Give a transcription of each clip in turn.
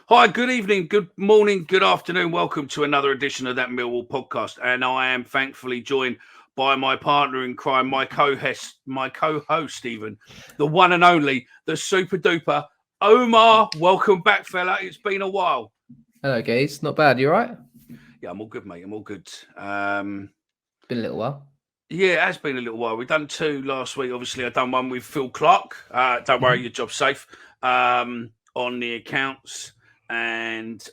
Hi, good evening, good morning, good afternoon. Welcome to another edition of that Millwall podcast. And I am thankfully joined by my partner in crime, my co-host, Stephen, the one and only, the super duper Omar. Welcome back, fella. It's been a while. Hello, guys. Not bad. You all right? Yeah, I'm all good, mate. I'm all good. Been a little while. Yeah, it has been a little while. We've done two last week. Obviously, I've done one with Phil Clark. Don't worry, your job's safe. On the accounts. And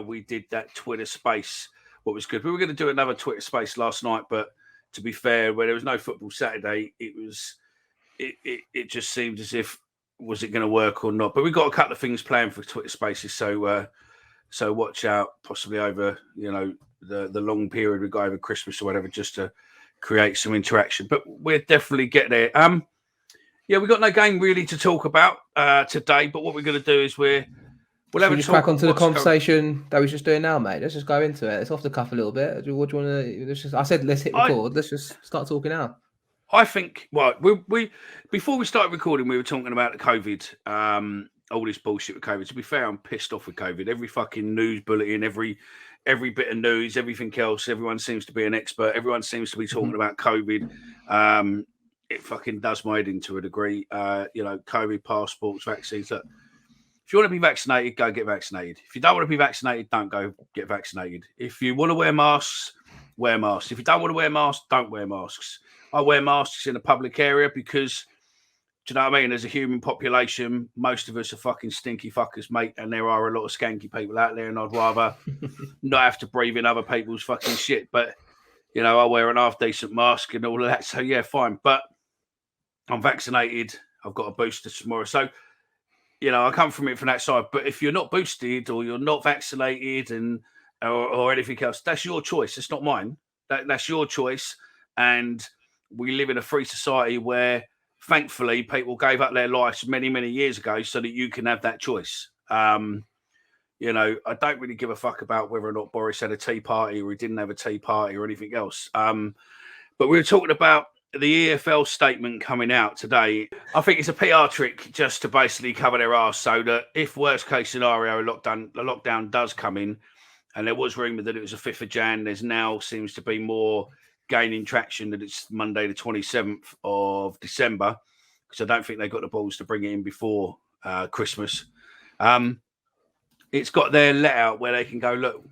we did that Twitter space. What was good? We were going to do another Twitter space last night, but to be fair, where there was no football Saturday, it just seemed as if was it going to work or not. But we've got a couple of things planned for Twitter spaces, so watch out. Possibly over the long period we got over Christmas or whatever, just to create some interaction. But we'll definitely get there. Yeah, we've got no game really to talk about today. But what we're going to do is we'll have a just talk crack onto the conversation that we're just doing now, mate. Let's just go into it. It's off the cuff a little bit. What do you want to? I said let's hit record. Let's just start talking now. I think. Well, we before we started recording, we were talking about the COVID. All this bullshit with COVID. To be fair, I'm pissed off with COVID. Every fucking news bulletin, every bit of news, everything else. Everyone seems to be an expert. Everyone seems to be talking about COVID. It fucking does my head in to a degree. COVID passports, vaccines. Look, if you want to be vaccinated, go get vaccinated. If you don't want to be vaccinated, don't go get vaccinated. If you want to wear masks, wear masks. If you don't want to wear masks, don't wear masks. I wear masks in a public area because, do you know what I mean? As a human population, most of us are fucking stinky fuckers, mate. And there are a lot of skanky people out there, and I'd rather not have to breathe in other people's fucking shit. But, I wear an half-decent mask and all of that. So, yeah, fine. But I'm vaccinated. I've got a booster tomorrow. So, I come from it from that side. But if you're not boosted or you're not vaccinated or anything else, that's your choice. It's not mine. That's your choice. And we live in a free society where, thankfully, people gave up their lives many, many years ago so that you can have that choice. I don't really give a fuck about whether or not Boris had a tea party or he didn't have a tea party or anything else. But we were talking about the EFL statement coming out today. I think it's a PR trick just to basically cover their arse so that if worst case scenario, the lockdown does come in, and there was rumour that it was the 5th of Jan, there's now seems to be more gaining traction that it's Monday the 27th of December, because I don't think they've got the balls to bring it in before Christmas. It's got their let out where they can go, look,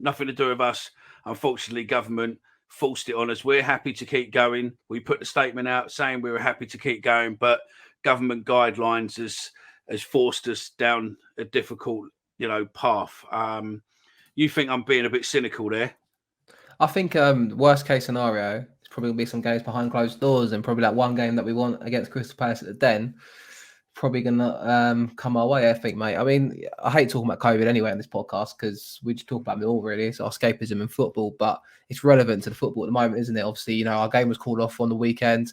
nothing to do with us. Unfortunately, government forced it on us. We're happy to keep going. We put the statement out saying we were happy to keep going, but government guidelines has forced us down a difficult, path. You think I'm being a bit cynical there? I think worst case scenario, it's probably gonna be some games behind closed doors, and probably that one game that we want against Crystal Palace at the Den, probably gonna come our way. I think, mate. I mean, I hate talking about COVID anyway on this podcast because we just talk about it all really. It's our escapism in football, but it's relevant to the football at the moment, isn't it? Obviously, our game was called off on the weekend.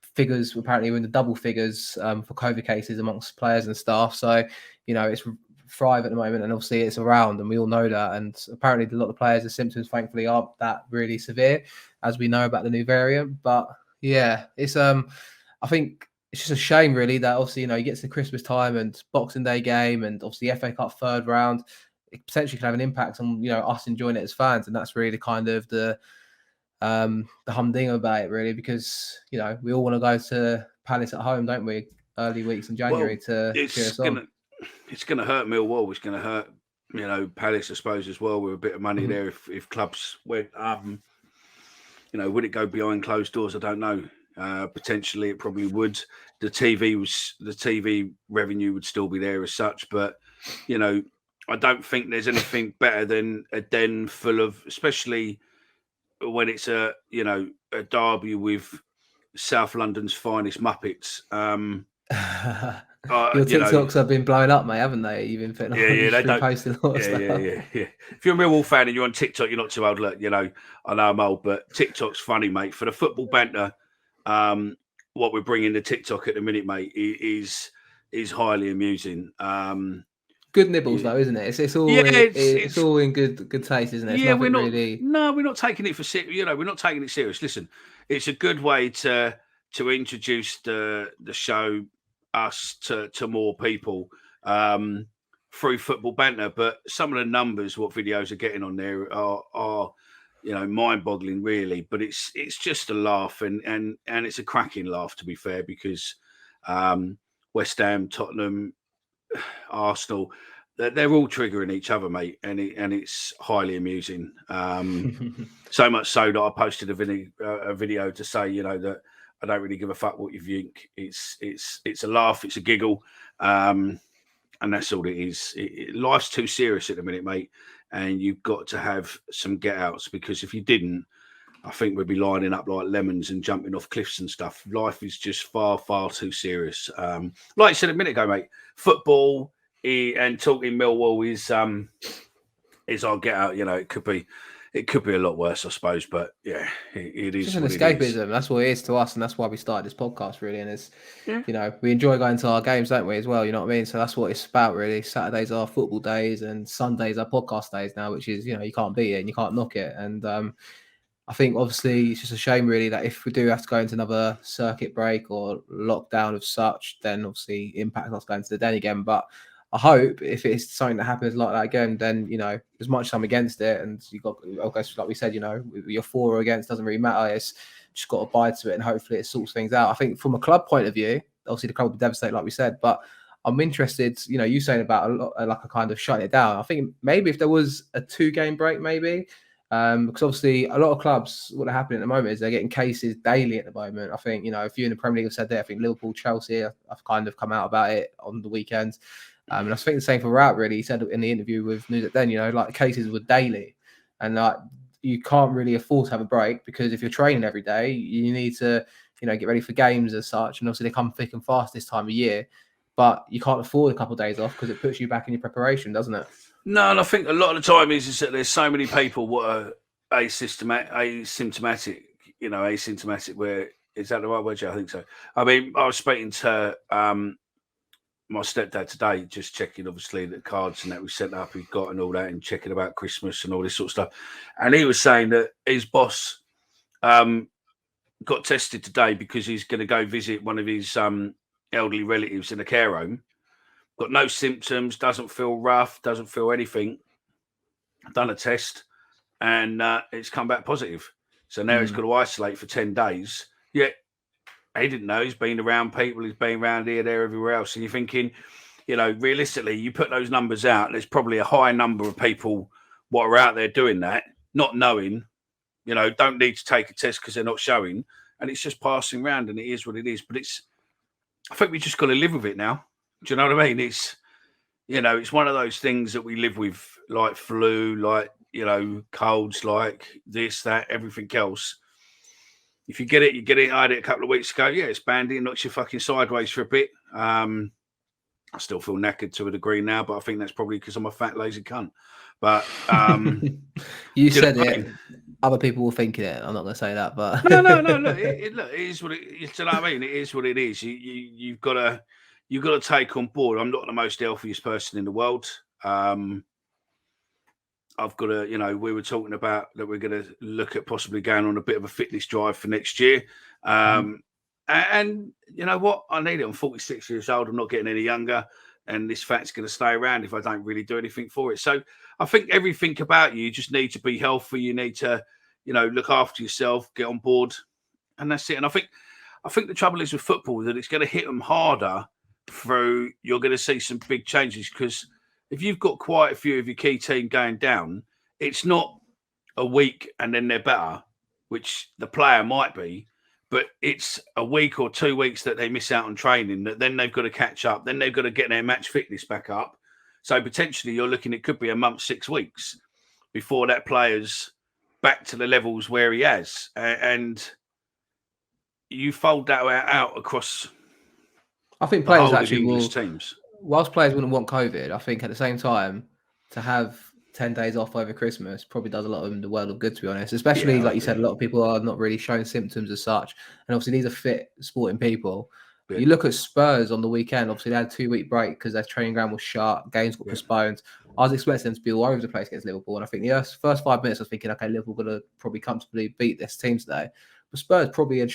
Figures apparently were in the double figures for COVID cases amongst players and staff. So, it's thrive at the moment, and obviously it's around, and we all know that. And apparently a lot of players' symptoms thankfully aren't that really severe, as we know about the new variant. But yeah, it's I think it's just a shame really that obviously you get to the Christmas time and Boxing Day game and obviously FA Cup third round, it potentially can have an impact on us enjoying it as fans, and that's really kind of the humding about it really, because we all want to go to Palace at home, don't we, early weeks in January to cheer us on. It's going to hurt Millwall. It's going to hurt, Palace, I suppose, as well, with a bit of money there. If clubs went, would it go behind closed doors? I don't know. Potentially, it probably would. The TV revenue would still be there as such, but I don't think there's anything better than a Den full of, especially when it's a derby with South London's finest Muppets. Your TikToks have been blown up, mate, haven't they? You've been putting they don't posting a lot of stuff. Yeah. If you're a Millwall fan and you're on TikTok, you're not too old. Look, I know I'm old, but TikTok's funny, mate. For the football banter, what we're bringing to TikTok at the minute, mate, is highly amusing. Good nibbles, though, isn't it? It's all it's all in good taste, isn't it? We're not taking it for serious. We're not taking it serious. Listen, it's a good way to introduce the show us to more people. through football banter, but some of the numbers, what videos are getting on there are mind-boggling, really. But it's just a laugh, and it's a cracking laugh, to be fair, because West Ham, Tottenham, Arsenal, they're all triggering each other, mate, and it's highly amusing. So much so that I posted a video to say, that I don't really give a fuck what you think. It's a laugh, it's a giggle, and that's all it is. Life's too serious at the minute, mate, and you've got to have some get-outs, because if you didn't, I think we'd be lining up like lemons and jumping off cliffs and stuff. Life is just far, far too serious. Like I said a minute ago, mate, football and talking Millwall is our get-out. It could be a lot worse, I suppose, but yeah, it is. It's just an escapism. That's what it is to us, and that's why we started this podcast, really. And it's, we enjoy going to our games, don't we, as well? You know what I mean? So that's what it's about, really. Saturdays are football days, and Sundays are podcast days now, which is, you can't beat it and you can't knock it. And I think, obviously, it's just a shame, really, that if we do have to go into another circuit break or lockdown of such, then obviously impacts us going to the den again. But I hope if it's something that happens like that again, then, as much as I'm against it, and you got, like we said, you're for or against, doesn't really matter. It's just got to abide to it, and hopefully it sorts things out. I think from a club point of view, obviously the club will be devastated, like we said, but I'm interested, you saying about like a kind of shutting it down. I think maybe if there was a 2-game break, maybe, because obviously a lot of clubs, what are happening at the moment is they're getting cases daily at the moment. I think, a few in the Premier League have said that. I think Liverpool, Chelsea have kind of come out about it on the weekend. And I think the same for Rout, really. He said in the interview with News at Den, like the cases were daily, and like you can't really afford to have a break, because if you're training every day, you need to, get ready for games as such. And obviously they come thick and fast this time of year, but you can't afford a couple of days off because it puts you back in your preparation, doesn't it? No, and I think a lot of the time is that there's so many people what are asymptomatic, where is that the right word? Yeah, I think so. I mean, I was speaking to my stepdad today, just checking obviously the cards and that we sent up, he'd got and all that, and checking about Christmas and all this sort of stuff. And he was saying that his boss got tested today because he's going to go visit one of his elderly relatives in a care home. Got no symptoms, doesn't feel rough, doesn't feel anything. Done a test, and it's come back positive. So now he's got to isolate for 10 days. Yet he didn't know. He's been around people. He's been around here, there, everywhere else. And you're thinking, realistically, you put those numbers out, and there's probably a high number of people what are out there doing that, not knowing, don't need to take a test because they're not showing. And it's just passing around, and it is what it is. But I think we just got to live with it now. Do you know what I mean? It's, it's one of those things that we live with, like flu, like, colds, like this, that, everything else. If you get it, you get it. I had it a couple of weeks ago. Yeah, it's bandy. It knocks you fucking sideways for a bit. I still feel knackered to a degree now, but I think that's probably because I'm a fat, lazy cunt. But you said it. I mean? Other people will think it. I'm not going to say that, but no. Look, it is what it is. You know what I mean? It is what it is. You've got to take on board. I'm not the most healthiest person in the world. I've got to, we were talking about that we're going to look at possibly going on a bit of a fitness drive for next year. And you know what? I need it. I'm 46 years old. I'm not getting any younger. And this fat's going to stay around if I don't really do anything for it. So I think everything about you just need to be healthy. You need to, look after yourself, get on board. And that's it. And I think the trouble is with football that it's going to hit them harder through. You're going to see some big changes, because if you've got quite a few of your key team going down, it's not a week and then they're better, which the player might be, but it's a week or 2 weeks that they miss out on training, that then they've got to catch up. Then they've got to get their match fitness back up. So potentially you're looking, it could be a month, 6 weeks before that player's back to the levels where he has. And you fold that out across. I think players actually will. Teams. Whilst players wouldn't want COVID, I think at the same time to have 10 days off over Christmas probably does a lot of them the world of good, to be honest. Especially, like you said, a lot of people are not really showing symptoms as such. And obviously these are fit sporting people. Yeah. You look at Spurs on the weekend, obviously they had a 2-week break because their training ground was shut, games got postponed. I was expecting them to be all over the place against Liverpool. And I think the first 5 minutes I was thinking, okay, Liverpool going to probably comfortably beat this team today. But Spurs probably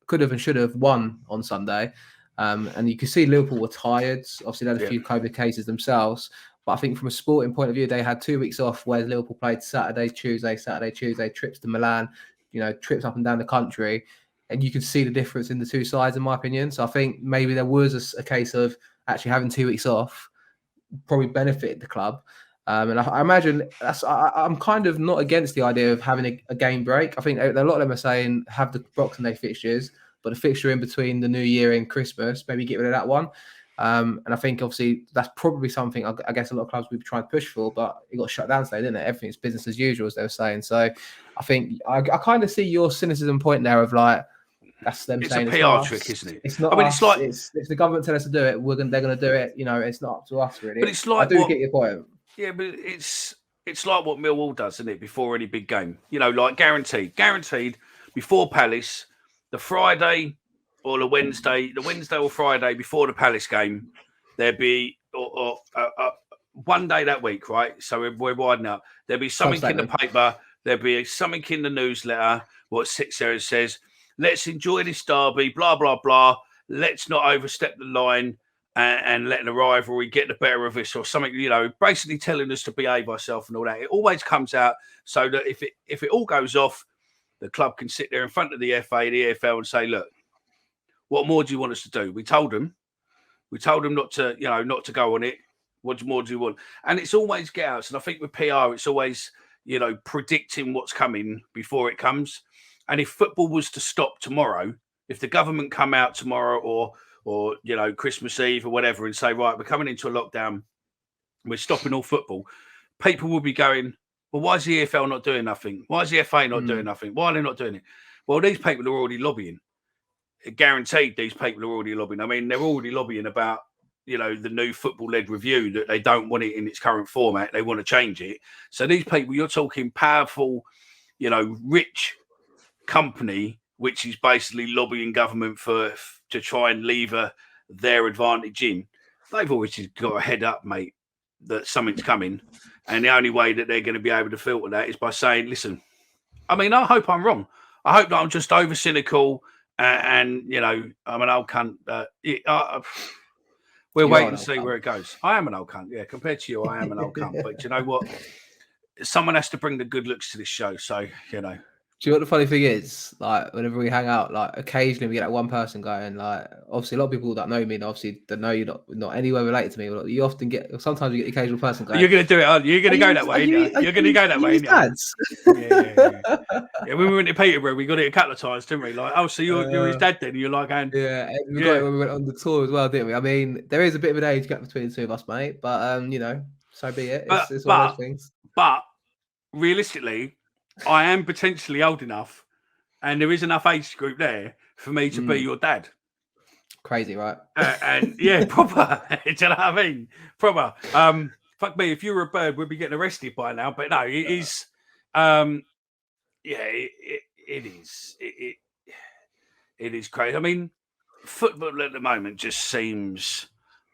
could have and should have won on Sunday. And you can see Liverpool were tired. Obviously, they had a few COVID cases themselves. But I think from a sporting point of view, they had 2 weeks off, whereas Liverpool played Saturday, Tuesday, trips to Milan, trips up and down the country. And you could see the difference in the two sides, in my opinion. So I think maybe there was a case of actually having 2 weeks off probably benefited the club. And I imagine I'm kind of not against the idea of having a game break. I think a lot of them are saying have the Boxing Day fixtures, but the fixture in between the New Year and Christmas, maybe get rid of that one. And I think obviously that's probably something I guess a lot of clubs will be trying to push for, but it got shut down today, didn't it? Everything's business as usual, as they were saying. So I think I kind of see your cynicism point there of like, that's them saying it's a PR trick, isn't it? It's not. I mean, it's like if the government tell us to do it, they're going to do it. It's not up to us really. But it's like get your point. Yeah, but it's like what Millwall does, isn't it? Before any big game, like guaranteed before Palace, the Friday or the Wednesday or Friday before the Palace game, there'd be or 1 day that week, right? So we're winding up. There'd be something in the paper. There'd be something in the newsletter. What sits there and says, let's enjoy this derby, blah, blah, blah. Let's not overstep the line and letting the rivalry get the better of us or something, basically telling us to behave ourselves and all that. It always comes out so that if it all goes off, the club can sit there in front of the FA, the EFL and say, look, what more do you want us to do? We told them not to go on it. What more do you want? And it's always get outs. And I think with PR, it's always, predicting what's coming before it comes. And if football was to stop tomorrow, if the government come out tomorrow or Christmas Eve or whatever and say, right, we're coming into a lockdown, we're stopping all football, people will be going, well, why is the EFL not doing nothing? Why is the FA not doing nothing? Why are they not doing it? Well, these people are already lobbying. Guaranteed these people are already lobbying. I mean, they're already lobbying about, the new football-led review, that they don't want it in its current format. They want to change it. So these people, you're talking powerful, rich company, which is basically lobbying government to try and lever their advantage in. They've always got a head up, mate, that something's coming. And the only way that they're going to be able to filter that is by saying, listen, I mean, I hope I'm wrong. I hope that I'm just over cynical and I'm an old cunt. We'll wait and see where it goes. I am an old cunt. Yeah, compared to you, I am an old cunt. But you know what? Someone has to bring the good looks to this show. So, Do you know what the funny thing is? Like, whenever we hang out, like, occasionally we get that one person going, like, obviously a lot of people that know me, and obviously that know you're not anywhere related to me. You often sometimes you get the occasional person going, you're going to do it, aren't you? You're going to go that way, you're going to go that way, Yeah, when we went to Peterborough, we got it a couple of times, didn't we? Like, oh, so you're his dad then? You're like, going, yeah, and we got it when we went on the tour as well, didn't we? I mean, there is a bit of an age gap between the two of us, mate, but, so be it. It's one of those things. But realistically, I am potentially old enough, and there is enough age group there for me to be your dad. Crazy, right? And yeah, proper. Do you know what I mean? Proper. Fuck me, if you were a bird, we'd be getting arrested by now. But no, it is. It is. It is crazy. I mean, football at the moment just seems.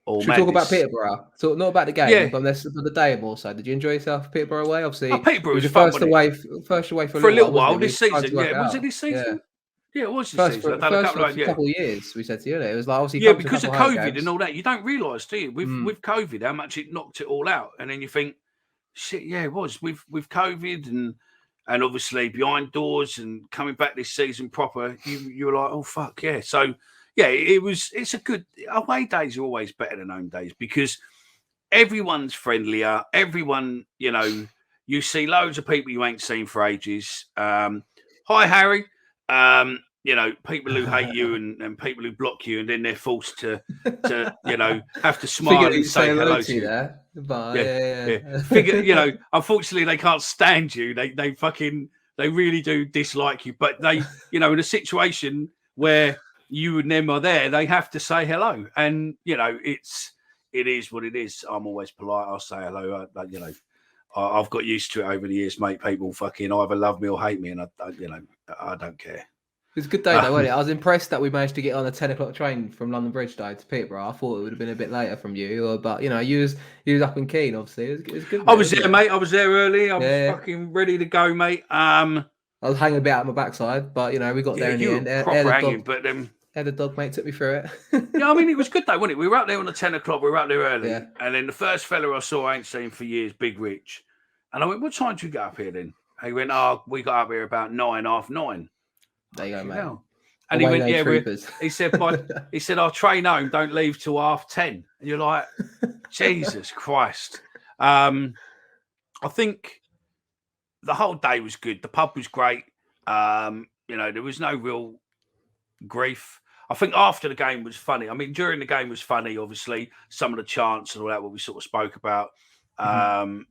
Should we talk about Peterborough? So not about the game, but the day more so. Did you enjoy yourself Peterborough away? Obviously, Peterborough was first away for a little while this season. Yeah, was it this season? Yeah, it was this season. For a couple of years, we said to you. It was like obviously because of COVID and all that. You don't realise, do you? With COVID, how much it knocked it all out, and then you think, shit, yeah, it was with COVID and obviously behind doors and coming back this season proper. You were like, oh fuck yeah, so. Yeah, it's a good away days are always better than home days because everyone's friendlier. Everyone, you see loads of people you ain't seen for ages. Hi, Harry. People who hate you and people who block you, and then they're forced to have to smile and say hello to you. There. But, yeah. Unfortunately, they can't stand you. They really do dislike you. But they, in a situation where you and them are there, they have to say hello, and it is what it is. I'm always polite. I'll say hello. I've got used to it over the years, mate. People fucking either love me or hate me, and I don't care. It was a good day though, wasn't it? I was impressed that we managed to get on a 10 o'clock train from London Bridge to Peterborough. I thought it would have been a bit later from you, but you was up in Keene, obviously. It was good. I was there, mate. I was there early. I was fucking ready to go, mate. I was hanging a bit out of my backside, but we got there in the end. Proper hanging, but Had a dog, mate. Took me through it. Yeah, I mean, it was good though, wasn't it? We were up there on the 10 o'clock. We were up there early. Yeah. And then the first fella I saw, I ain't seen for years, Big Rich. And I went, what time did you get up here then? And he went, we got up here about 9:30. There you go, mate. Hell. And he went, he said, our train home don't leave till 10:30. And you're like, Jesus Christ. I think the whole day was good. The pub was great. There was no real grief. I think after the game was funny. I mean, during the game was funny, obviously. Some of the chants and all that, what we sort of spoke about. The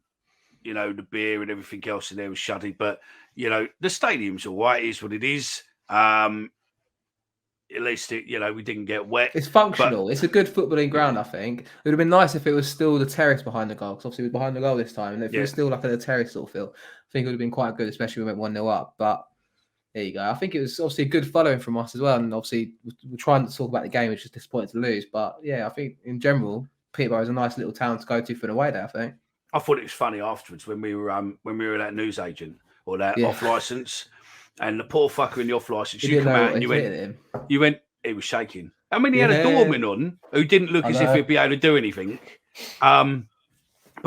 beer and everything else in there was shuddy. But, the stadium's all right. It is what it is. At least, we didn't get wet. It's functional. It's a good footballing ground, I think. It would have been nice if it was still the terrace behind the goal, because obviously it was behind the goal this time. And if it was still like a terrace sort of feel, I think it would have been quite good, especially when we went 1-0 up. But there you go. I think it was obviously a good following from us as well. And obviously, we're trying to talk about the game, which is disappointing to lose. But yeah, I think in general, Peterborough is a nice little town to go to for an away day, I think. I thought it was funny afterwards when we were that newsagent or that off license, and the poor fucker in the off license, you come out and you went, he was shaking. I mean, he had a doorman on who didn't look as if he'd be able to do anything. But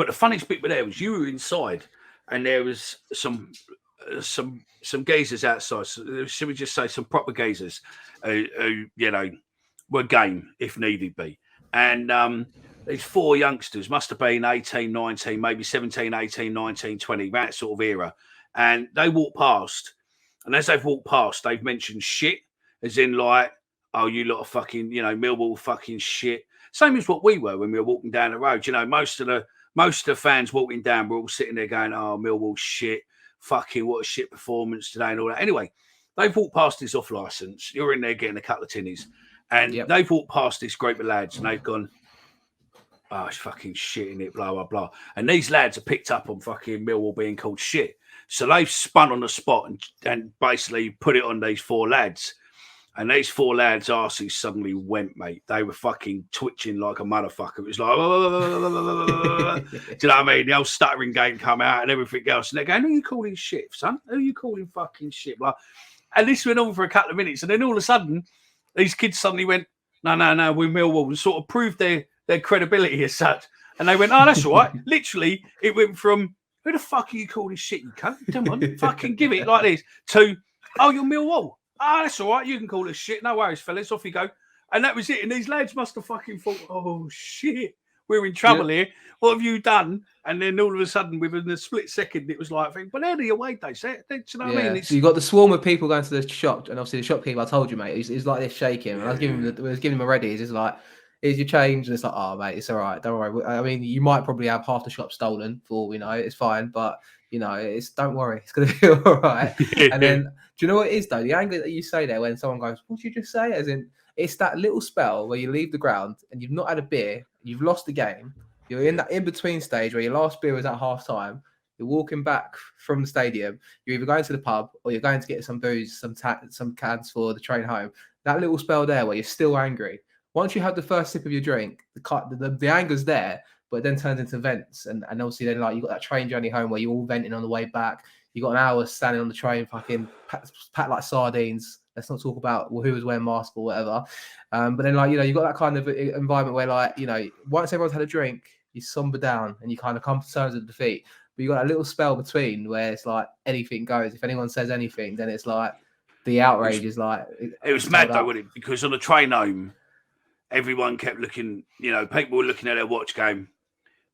the funniest bit with there was you were inside, and there was some geezers outside. So, should we just say some proper geezers who were game if needed be. And these four youngsters must have been 18, 19, maybe 17, 18, 19, 20, that sort of era. And they walked past. And as they've walked past, they've mentioned shit, as in like, oh, you lot of fucking, Millwall fucking shit. Same as what we were when we were walking down the road. Most of the fans walking down were all sitting there going, oh, Millwall shit. Fucking what a shit performance today and all that. Anyway, they've walked past this off license. You're in there getting a couple of tinnies. And they've walked past this group of lads and they've gone, oh, it's fucking shit in it, blah, blah, blah. And these lads are picked up on fucking Millwall being called shit. So they've spun on the spot and basically put it on these four lads. And these four lads' arses suddenly went, mate. They were fucking twitching like a motherfucker. It was like, do you know what I mean? The old stuttering game come out and everything else. And they're going, who are you calling shit, son? Who are you calling fucking shit? Blah. And this went on for a couple of minutes. And then all of a sudden, these kids suddenly went, no, we're Millwall, and sort of proved their credibility as such. And they went, oh, that's all right. Literally, it went from, who the fuck are you calling shit, you cunt? Come on, fucking give it like this. To, oh, you're Millwall. Oh, that's all right. You can call us shit. No worries, fellas. Off you go. And that was it. And these lads must have fucking thought, oh, shit. We're in trouble here. What have you done? And then all of a sudden, within a split second, it was like, but they're the away days. Do you know what I mean? So you got the swarm of people going to the shop. And obviously the shopkeeper, I told you, mate, he's like this shaking. And I was giving him a ready. He's just like, here's your change. And it's like, oh, mate, it's all right. Don't worry. I mean, you might probably have half the shop stolen for all we know. It's fine. But, don't worry. It's going to be all right. And then, do you know what it is, though? The angle that you say there when someone goes, what did you just say? As in, it's that little spell where you leave the ground and you've not had a beer, you've lost the game, you're in that in-between stage where your last beer was at half-time, you're walking back from the stadium, you're either going to the pub or you're going to get some booze, some cans for the train home. That little spell there where you're still angry. Once you have the first sip of your drink, the anger's there, but it then turns into vents. And obviously then like you got that train journey home where you're all venting on the way back. You got an hour standing on the train, fucking packed like sardines. Let's not talk about who was wearing masks or whatever. But then like, you got that kind of environment where like, once everyone's had a drink, you somber down and you kind of come to terms with defeat. But you got that little spell between where it's like anything goes. If anyone says anything, then it's like the outrage is like. It was mad though, wasn't it? Because on the train home, everyone kept looking, people were looking at their watch game.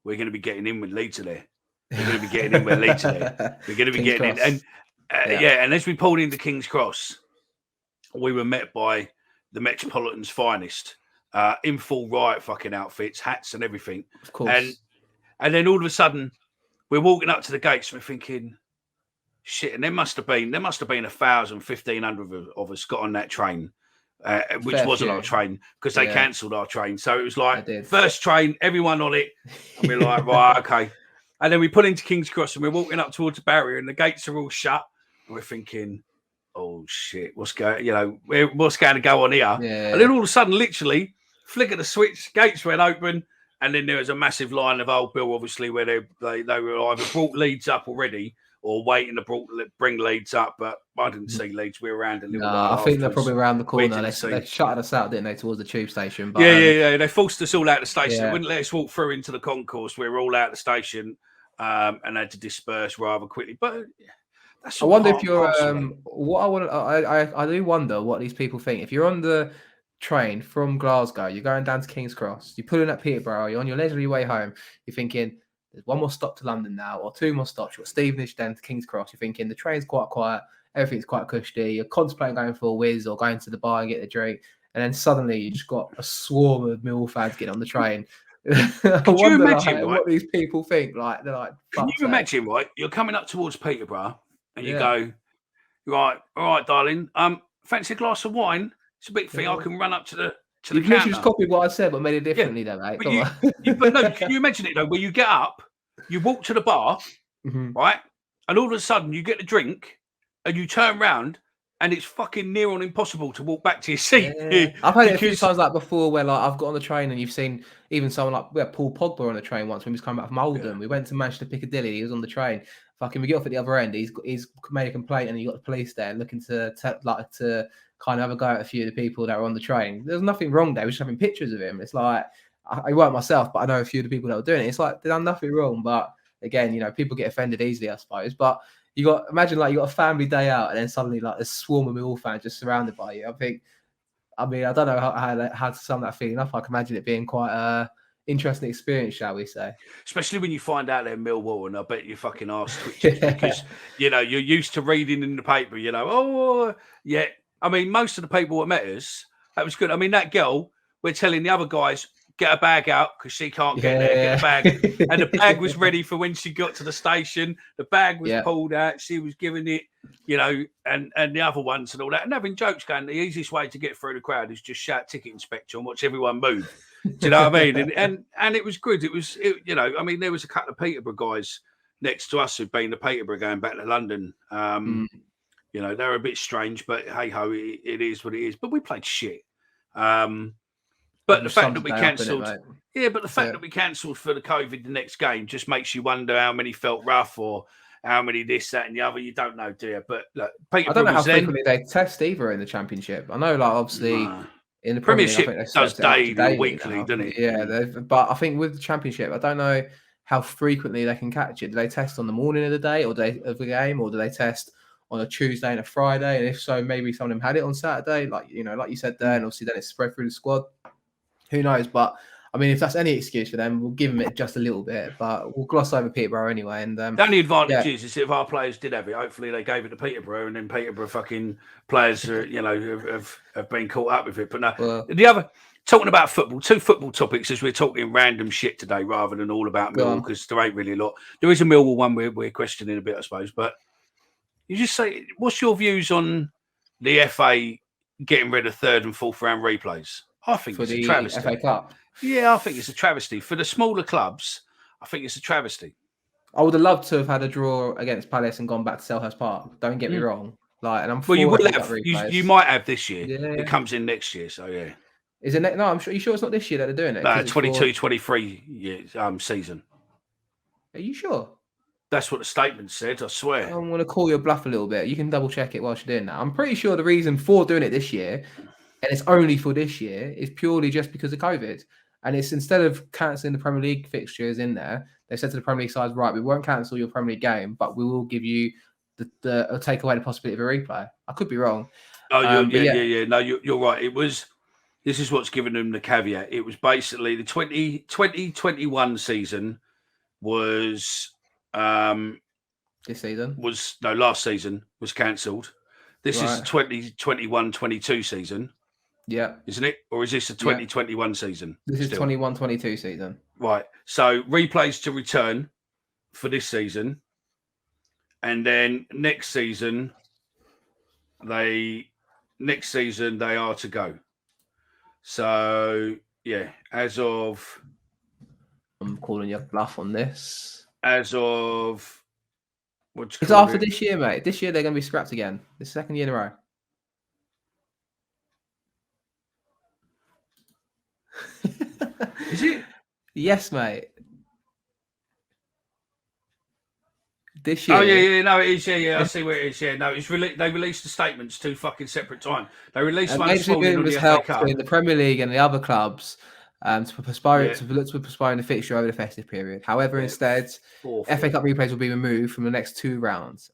We're going to be getting in with Leeds there. We're going to be getting in with Leeds there. We're going to be getting in. And and as we pulled into King's Cross, we were met by the Metropolitan's finest, in full riot fucking outfits, hats and everything. Of course. And then all of a sudden, we're walking up to the gates and we're thinking, shit, and there must have been 1,000, 1,500 of us got on that train. Which wasn't our train because they cancelled our train. So it was like first train, everyone on it. And we're like, right, okay. And then we pull into King's Cross and we're walking up towards the barrier and the gates are all shut. And we're thinking, oh shit, what's going to go on here? Yeah. And then all of a sudden, literally, flick of the switch, gates went open. And then there was a massive line of old Bill, obviously, where they were either brought Leeds up already or waiting to bring Leeds up. But I didn't see Leeds. We were around a little while. I think they're afterwards. probably around the corner. We They didn't see. shutted us out, didn't they, towards the tube station? But, Yeah. They forced us all out of the station. Yeah. They wouldn't let us walk through into the concourse. We were all out of the station and had to disperse rather quickly. But that's I all wonder part if and you're parcel. I do wonder what these people think. If you're on the train from Glasgow, you're going down to King's Cross, you're pulling at Peterborough, you're on your leisurely way home, you're thinking there's one more stop to London now, or two more stops. You've got Stevenage then to King's Cross. You're thinking the train's quite quiet, everything's quite cushy. You're contemplating going for a whiz or going to the bar and get a drink, and then suddenly you just got a swarm of Millwall fans getting on the train. I wonder what these people think. Like they're like, can you imagine, right? You're coming up towards Peterborough, and you go, right, all right, darling. Fancy a glass of wine? It's a big thing. I can run up to the counter. You've literally just copied what I said, but made it differently, though, mate. But no, can you imagine it though? Where you get up, you walk to the bar, right, and all of a sudden you get a drink, and you turn around, and it's fucking near on impossible to walk back to your seat. Yeah. I've had it a few times like before, where like I've got on the train and you've seen even someone like we had Paul Pogba on the train once when he was coming back from Oldham. We went to Manchester Piccadilly. He was on the train. Fucking, we get off at the other end. He's made a complaint, and you got the police there looking to kind of have a go at a few of the people that were on the train. There's nothing wrong there. We're just having pictures of him. It's like I weren't myself, but I know a few of the people that were doing it. It's like they've done nothing wrong, but again, people get offended easily, I suppose. But imagine like you got a family day out, and then suddenly like a swarm of Millwall fans just surrounded by you. I don't know how to sum that feeling up. I can imagine it being quite a interesting experience, shall we say? Especially when you find out they're Millwall, and I bet your fucking arse twitches because you're used to reading in the paper. I mean, most of the people that met us, that was good. I mean, that girl, we're telling the other guys, get a bag out because she can't get there. Get a bag. And the bag was ready for when she got to the station. The bag was pulled out. She was giving it, and the other ones and all that. And having jokes going, the easiest way to get through the crowd is just shout ticket inspector and watch everyone move. Do you know what I mean? And it was good. It was, I mean, there was a couple of Peterborough guys next to us who'd been to Peterborough going back to London. They're a bit strange, but hey ho, it is what it is. But we played shit. But the fact that we cancelled, that we cancelled for the COVID the next game just makes you wonder how many felt rough or how many this, that, and the other. You don't know, do you? But look, I don't know how frequently they test either in the Championship. I know, like obviously in the Premiership does daily or weekly, doesn't it? Yeah, but I think with the Championship, I don't know how frequently they can catch it. Do they test on the morning of the day or of the game, or do they test on a Tuesday and a Friday? And if so, maybe some of them had it on Saturday, like you said there, and obviously then it's spread through the squad. Who knows? But I mean, if that's any excuse for them, we'll give them it just a little bit, but we'll gloss over Peterborough anyway. And the only advantage is if our players did have it, hopefully they gave it to Peterborough, and then Peterborough fucking players, have been caught up with it. But no, the other talking about football, two football topics as we're talking random shit today rather than all about Millwall because there ain't really a lot. There is a Millwall one we're questioning a bit, I suppose. But you just say, what's your views on the FA getting rid of third and fourth round replays? I think it's a travesty. FA Cup. Yeah, I think it's a travesty. For the smaller clubs, I think it's a travesty. I would have loved to have had a draw against Palace and gone back to Selhurst Park. Don't get me wrong. And I'm you will have. You might have this year. Yeah. It comes in next year, so yeah. Is it? No, I'm sure. Are you sure it's not this year that they're doing it? 22-23 season. Are you sure? That's what the statement said. I swear. I'm going to call your bluff a little bit. You can double check it whilst you're doing that. I'm pretty sure the reason for doing it this year, and it's only for this year, is purely just because of COVID. And it's instead of cancelling the Premier League fixtures in there, they said to the Premier League sides, right, we won't cancel your Premier League game, but we will give you take away the possibility of a replay. I could be wrong. Oh, yeah. No, you're right. This is what's given them the caveat. It was basically the 2021 season was this season last season was cancelled. This is the 2021-22 season. Yeah. Isn't it? Or is this a 2021 season? This is 21-22 season. Right. So replays to return for this season. And then next season they are to go. So yeah, as of I'm calling your bluff on this. As of it's after this year, mate. This year they're going to be scrapped again. The second year in a row. Is it? Yes, mate. this year. Oh yeah, no, it is. Yeah, I see where it is. Yeah, no, it's they released the statements 2 fucking separate times. They released one this morning on the was FA held Cup. between the Premier League and the other clubs to postpone Yeah. to look to postpone the fixture over the festive period. However, Yeah, instead, awful. FA Cup replays will be removed from the next 2 rounds.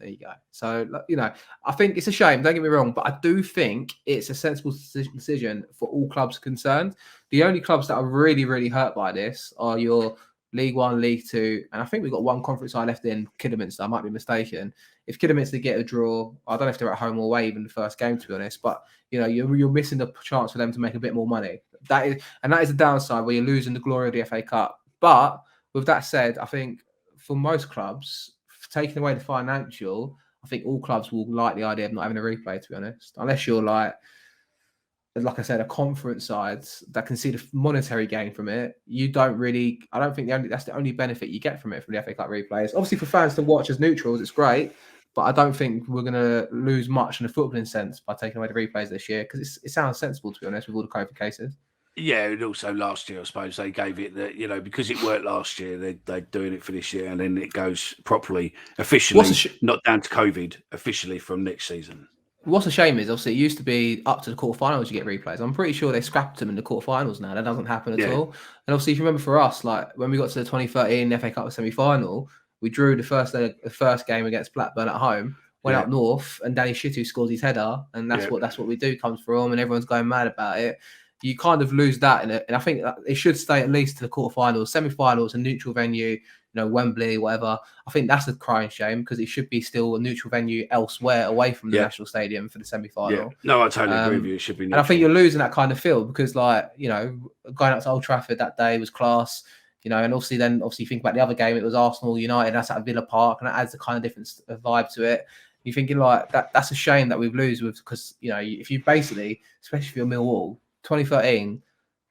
There you go. So, you know, I think it's a shame. Don't get me wrong, but I do think it's a sensible decision for all clubs concerned. The only clubs that are really, really hurt by this are your League One, League Two, and I think we've got one conference side left in Kidderminster. I might be mistaken. If Kidderminster get a draw, I don't know if they're at home or away even the first game, to be honest. But you know, you're missing the chance for them to make a bit more money. That is the downside where you're losing the glory of the FA Cup. But with that said, I think for most clubs, taking away the financial, I think all clubs will like the idea of not having a replay, to be honest. Unless you're like I said, a conference side that can see the monetary gain from it. You don't really, I don't think that's the only benefit you get from it from the FA Cup replays. Obviously, for fans to watch as neutrals, it's great, but I don't think we're going to lose much in a footballing sense by taking away the replays this year because it sounds sensible, to be honest, with all the COVID cases. Yeah, and also last year, I suppose they gave it that, you know, because it worked last year, they're doing it for this year, and then it goes properly, officially, not down to COVID, officially from next season. What's a shame is, obviously, it used to be up to the quarterfinals you get replays. I'm pretty sure they scrapped them in the quarterfinals now. That doesn't happen at all. And obviously, if you remember for us, like when we got to the 2013 FA Cup semi-final, we drew the first game against Blackburn at home, went up north, and Danny Shitu scores his header, and that's what we do comes from, and everyone's going mad about it. You kind of lose that in it, and I think it should stay at least to the quarterfinals, semi-finals, a neutral venue, you know, Wembley, whatever. I think that's a crying shame because it should be still a neutral venue elsewhere, away from the national stadium for the semi-final. Yeah. No, I totally agree with you. It should be neutral. And I think you're losing that kind of feel because, like, you know, going up to Old Trafford that day was class, you know, and obviously you think about the other game, it was Arsenal United, that's at Villa Park, and that adds a kind of different vibe to it. You're thinking like that's a shame that we've lose with because, you know, if you basically, especially if you're Millwall, 2013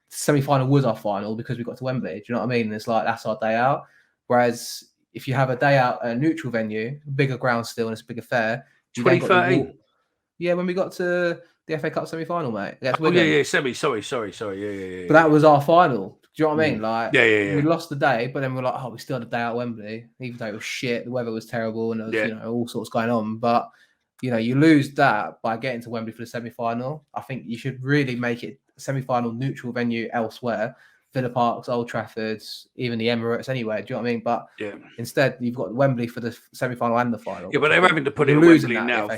semi-final was our final because we got to Wembley. Do you know what I mean? And it's like that's our day out. Whereas if you have a day out at a neutral venue, bigger ground still, and it's a bigger fair. 2013. Yeah, when we got to the FA Cup semi-final, mate. Semi. Sorry. Yeah. But that was our final. Do you know what I mean? Like, we lost the day, but then we're like, oh, we still had a day out at Wembley, even though it was shit. The weather was terrible, and there was, you know, all sorts going on. But you know, you lose that by getting to Wembley for the semi-final. I think you should really make it semi-final neutral venue elsewhere. Villa Parks, Old Trafford's, even the Emirates anyway. Do you know what I mean? But instead, you've got Wembley for the semi-final and the final. Yeah, but they're having to put it at Wembley now.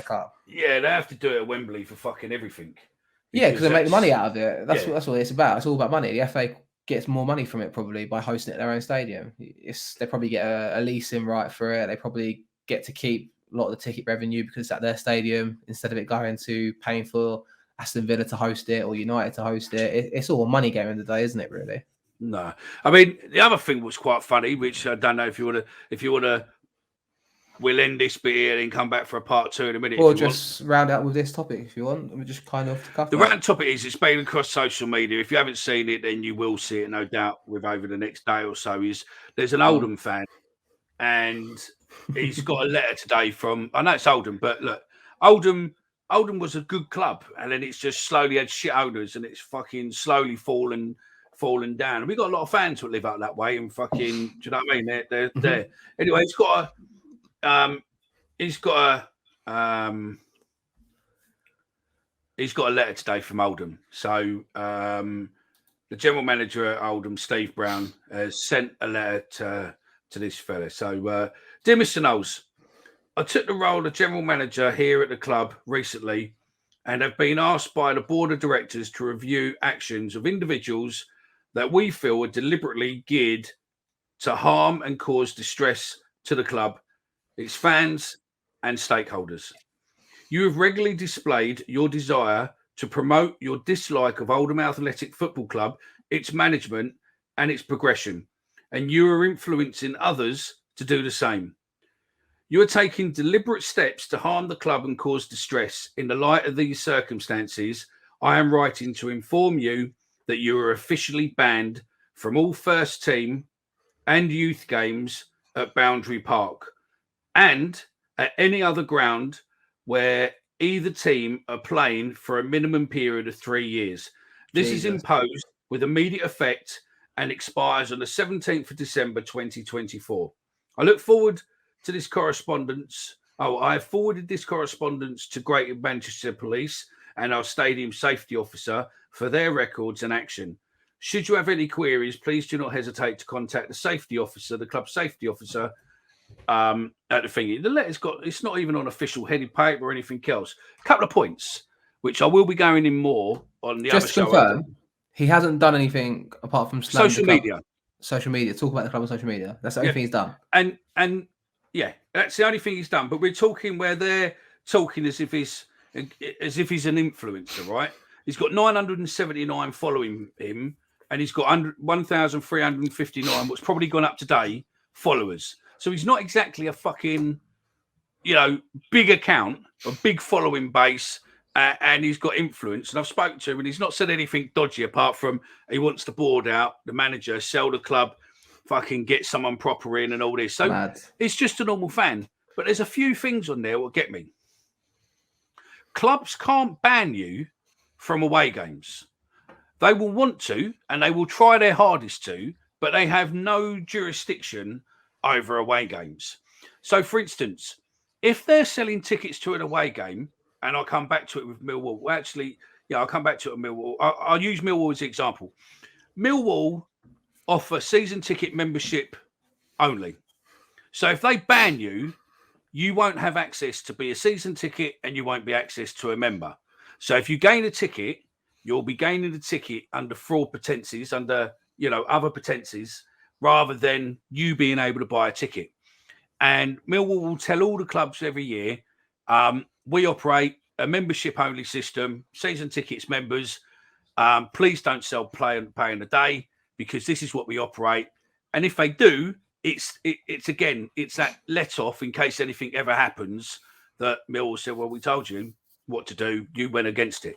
Yeah, they have to do it at Wembley for fucking everything. Yeah, because they make the money out of it. That's what it's about. It's all about money. The FA gets more money from it probably by hosting it at their own stadium. They probably get a leasing right for it. They probably get to keep a lot of the ticket revenue because it's at their stadium instead of it going to paying for Aston Villa to host it or United to host it. It's all a money game in the day, isn't it? Really? No, I mean the other thing was quite funny, which I don't know if you want to. We'll end this bit here and come back for a part 2 in a minute. Or just round out with this topic if you want. We're just kind of the round topic is it's been across social media. If you haven't seen it, then you will see it, no doubt, with over the next day or so. There's an Oldham fan, and he's got a letter today from. I know it's Oldham, but look, Oldham was a good club, and then it's just slowly had shit owners, and it's fucking slowly fallen down. And we got a lot of fans who live out that way, and fucking, do you know what I mean? They're there. Anyway, he's got a letter today from Oldham. So the general manager at Oldham, Steve Brown, has sent a letter to this fella. So, dear Mr. Knowles, I took the role of general manager here at the club recently and have been asked by the board of directors to review actions of individuals that we feel are deliberately geared to harm and cause distress to the club, its fans and stakeholders. You have regularly displayed your desire to promote your dislike of Oldham Athletic Football Club, its management and its progression, and you are influencing others to do the same. You are taking deliberate steps to harm the club and cause distress. In the light of these circumstances, I am writing to inform you that you are officially banned from all first team and youth games at Boundary Park and at any other ground where either team are playing for a minimum period of 3 years. This is imposed with immediate effect and expires on the 17th of December 2024. I look forward to this correspondence. Oh, I have forwarded this correspondence to Greater Manchester Police and our stadium safety officer for their records and action. Should you have any queries, please do not hesitate to contact the safety officer, the club safety officer, at the thingy. The letter's it's not even on official headed paper or anything else. A couple of points, which I will be going in more on the Just other to show. confirm, he hasn't done anything apart from slam social the club. media. Social media. Talk about the club on social media. That's the only thing he's done. And yeah, that's the only thing he's done. But we're talking where they're talking as if he's an influencer, right? He's got 979 following him, and he's got 1,359, what's probably gone up today, followers. So he's not exactly a fucking, big account, a big following base, and he's got influence. And I've spoken to him, and he's not said anything dodgy apart from he wants the board out, the manager, sell the club, fucking get someone proper in and all this. So it's just a normal fan. But there's a few things on there that get me. Clubs can't ban you from away games. They will want to, and they will try their hardest to, but they have no jurisdiction over away games. So, for instance, if they're selling tickets to an away game, and I'll come back to it with Millwall. Well, actually, I'll come back to it with Millwall. I'll use Millwall as an example. Millwall offer season ticket membership only. So if they ban you, you won't have access to be a season ticket and you won't be access to a member. So if you gain a ticket, you'll be gaining the ticket under fraud pretenses, under, other pretenses, rather than you being able to buy a ticket. And Millwall will tell all the clubs every year, we operate a membership-only system, season tickets members. Please don't sell pay in a day because this is what we operate. And if they do, it's that let-off in case anything ever happens that Millwall said, well, we told you what to do. You went against it.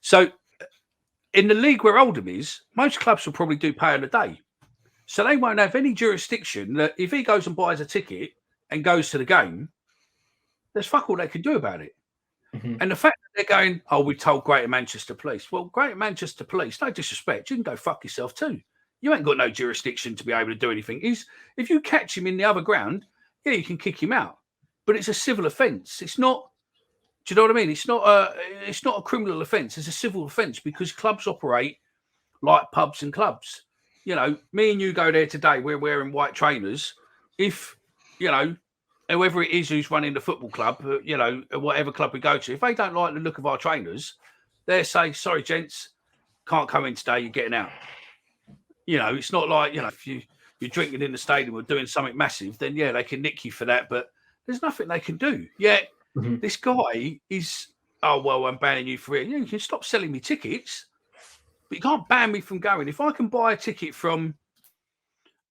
So in the league where Oldham is, most clubs will probably do pay in a day. So they won't have any jurisdiction that if he goes and buys a ticket and goes to the game, there's fuck all they can do about it. Mm-hmm. And the fact that they're going, oh, we told Greater Manchester Police. Well, Greater Manchester Police, no disrespect, you can go fuck yourself too. You ain't got no jurisdiction to be able to do anything. If you catch him in the other ground, yeah, you can kick him out. But it's a civil offence. It's not, do you know what I mean? It's not a criminal offence. It's a civil offence because clubs operate like pubs and clubs. Me and you go there today, we're wearing white trainers. If, whoever it is who's running the football club, whatever club we go to, if they don't like the look of our trainers, they say, sorry, gents, can't come in today, you're getting out. It's not like, if you're drinking in the stadium or doing something massive, then, yeah, they can nick you for that, but there's nothing they can do. Yeah, This guy is, oh, well, I'm banning you for it. You can stop selling me tickets, but you can't ban me from going. If I can buy a ticket from,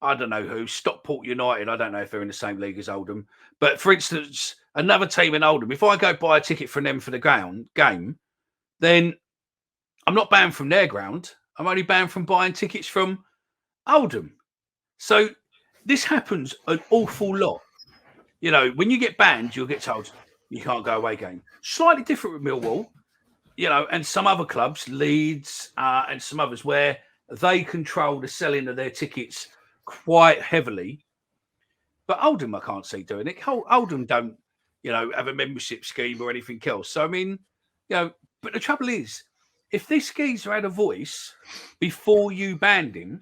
I don't know who, Stockport United. I don't know if they're in the same league as Oldham. But for instance, another team in Oldham, if I go buy a ticket from them for the game, then I'm not banned from their ground. I'm only banned from buying tickets from Oldham. So this happens an awful lot. When you get banned, you'll get told you can't go away game. Slightly different with Millwall, and some other clubs, Leeds and some others, where they control the selling of their tickets quite heavily. But Oldham, I can't see doing it. Oldham don't, have a membership scheme or anything else. So, I mean, but the trouble is, if this geezer had a voice before you banned him,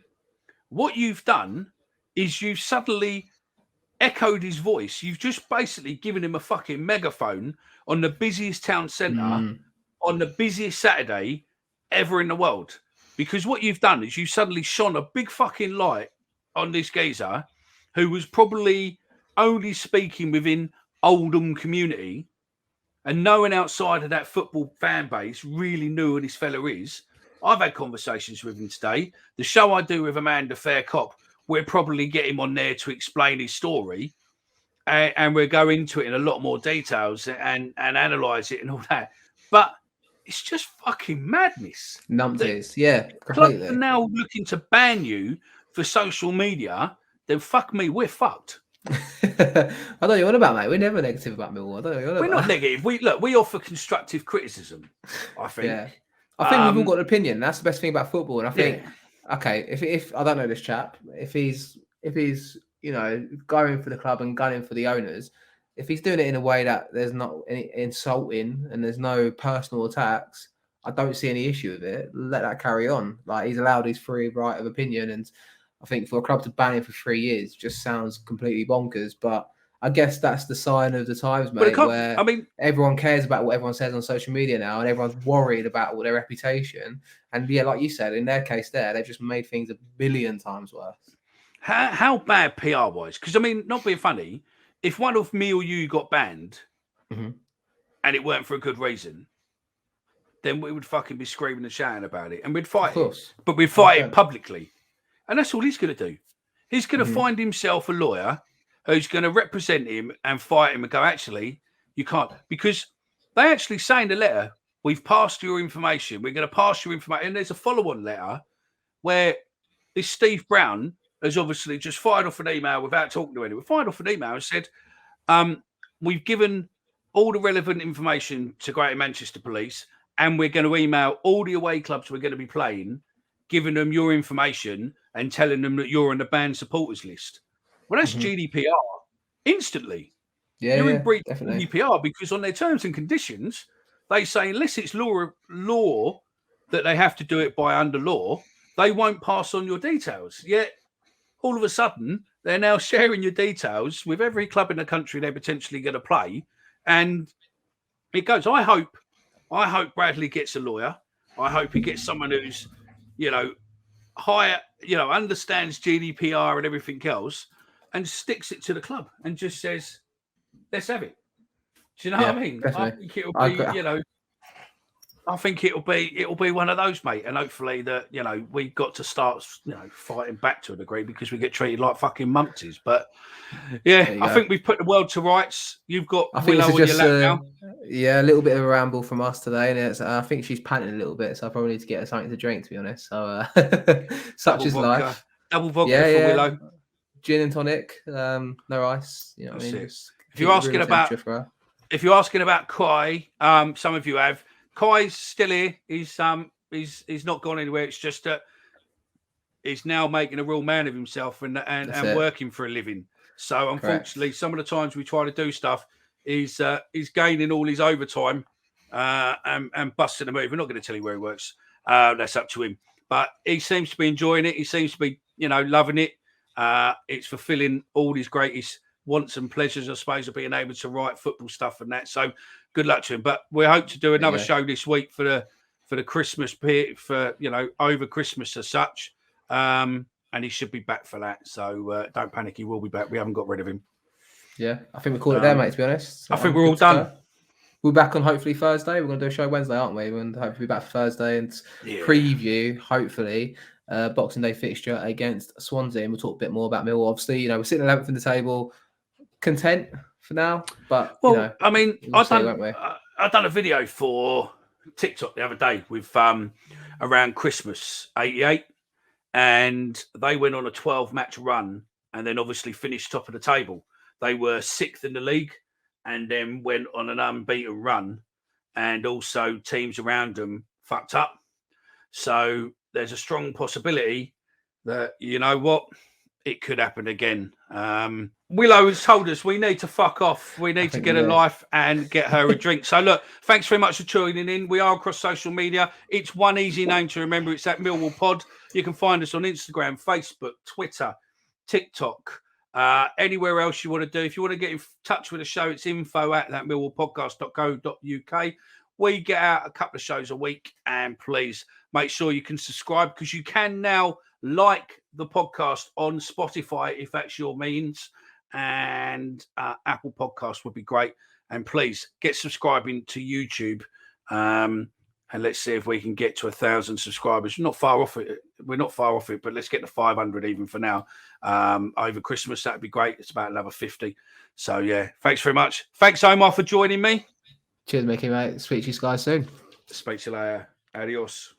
what you've done is you've suddenly echoed his voice. You've just basically given him a fucking megaphone on the busiest town centre on the busiest Saturday ever in the world. Because what you've done is you suddenly shone a big fucking light on this geezer who was probably only speaking within Oldham community, and no one outside of that football fan base really knew who this fella is. I've had conversations with him today. The show I do with Amanda Faircop, we'll probably get him on there to explain his story, and we'll go into it in a lot more details and analyse it and all that. But it's just fucking madness. Numpties, yeah, completely. Clubs are now looking to ban you for social media. Then fuck me, we're fucked. I don't know what about, mate. We're never negative about Millwall. We're not negative. We offer constructive criticism, I think. Yeah. I think we've all got an opinion. That's the best thing about football. And I think, okay, if I don't know this chap, if he's going for the club and gunning for the owners, if he's doing it in a way that there's not any insulting and there's no personal attacks, I don't see any issue with it. Let that carry on. Like, he's allowed his free right of opinion, and I think for a club to ban him for 3 years just sounds completely bonkers. But I guess that's the sign of the times, mate, where everyone cares about what everyone says on social media now, and everyone's worried about their reputation. And yeah, like you said, in their case they've just made things 1,000,000,000 times worse. How bad PR-wise? Because, I mean, not being funny, if one of me or you got banned and it weren't for a good reason, then we would fucking be screaming and shouting about it. And we'd fight it. But we'd fight it publicly. And that's all he's going to do. He's going to find himself a lawyer who's going to represent him and fight him and go, actually, you can't. Because they actually say in the letter, we've passed your information. We're going to pass your information. And there's a follow-on letter where this Steve Brown has obviously just fired off an email without talking to anyone. Fired off an email and said, we've given all the relevant information to Greater Manchester Police, and we're going to email all the away clubs we're going to be playing, giving them your information and telling them that you're on the banned supporters list. Well, that's GDPR instantly. You're in breach of GDPR, because on their terms and conditions, they say unless it's law that they have to do it by under law, they won't pass on your details. Yet, all of a sudden, they're now sharing your details with every club in the country they're potentially going to play. And it goes, I hope Bradley gets a lawyer. I hope he gets someone who's, higher, understands GDPR and everything else, and sticks it to the club and just says, let's have it. Do you know what I mean? Definitely. I think it'll be, I think it'll be one of those, mate. And hopefully that, we've got to start, fighting back to a degree, because we get treated like fucking mumpties. But I think we've put the world to rights. You've got Willow on your lap now. Yeah, a little bit of a ramble from us today. And I think she's panting a little bit, so I probably need to get her something to drink, to be honest. So such is life. Double vodka for Willow. Gin and tonic, no ice. You know what I mean? If you're asking about Kai, some of you have. Kai's still here. He's not gone anywhere. It's just that he's now making a real man of himself and working for a living. So unfortunately, some of the times we try to do stuff, he's gaining all his overtime and busting the move. We're not going to tell you where he works. That's up to him. But he seems to be enjoying it. He seems to be, loving it. It's fulfilling all his greatest wants and pleasures, I suppose, of being able to write football stuff and that. So good luck to him. But we hope to do another show this week for the Christmas period, for over Christmas as such. And he should be back for that. So don't panic, he will be back. We haven't got rid of him. Yeah, I think we call it there, mate, to be honest. So I think we're all done. We're back on hopefully Thursday. We're going to do a show Wednesday, aren't we? We're going to hopefully be back for Thursday and preview, hopefully, Boxing Day fixture against Swansea. And we'll talk a bit more about Millwall. Obviously, we're sitting 11th in the table, content for now. But, I mean, I've done a video for TikTok the other day with around Christmas 88. And they went on a 12-match run and then obviously finished top of the table. They were 6th in the league and then went on an unbeaten run, and also teams around them fucked up. So there's a strong possibility that, it could happen again. Willow has told us we need to fuck off. We need to get a life and get her a drink. So look, thanks very much for tuning in. We are across social media. It's one easy name to remember. It's at Millwall Pod. You can find us on Instagram, Facebook, Twitter, TikTok, anywhere else you want to do. If you want to get in touch with the show, it's info@thatmillwallpodcast.co.uk. We get out a couple of shows a week, and please make sure you can subscribe, because you can now like the podcast on Spotify if that's your means, and Apple Podcasts would be great. And please get subscribing to YouTube, and let's see if we can get to 1,000 subscribers. We're not far off it, but let's get to 500 even for now. Over Christmas, that'd be great. It's about another 50. So yeah, thanks very much. Thanks, Omar, for joining me. Cheers, Mickey, mate. Speak to you guys soon. Speak to you later. Adios.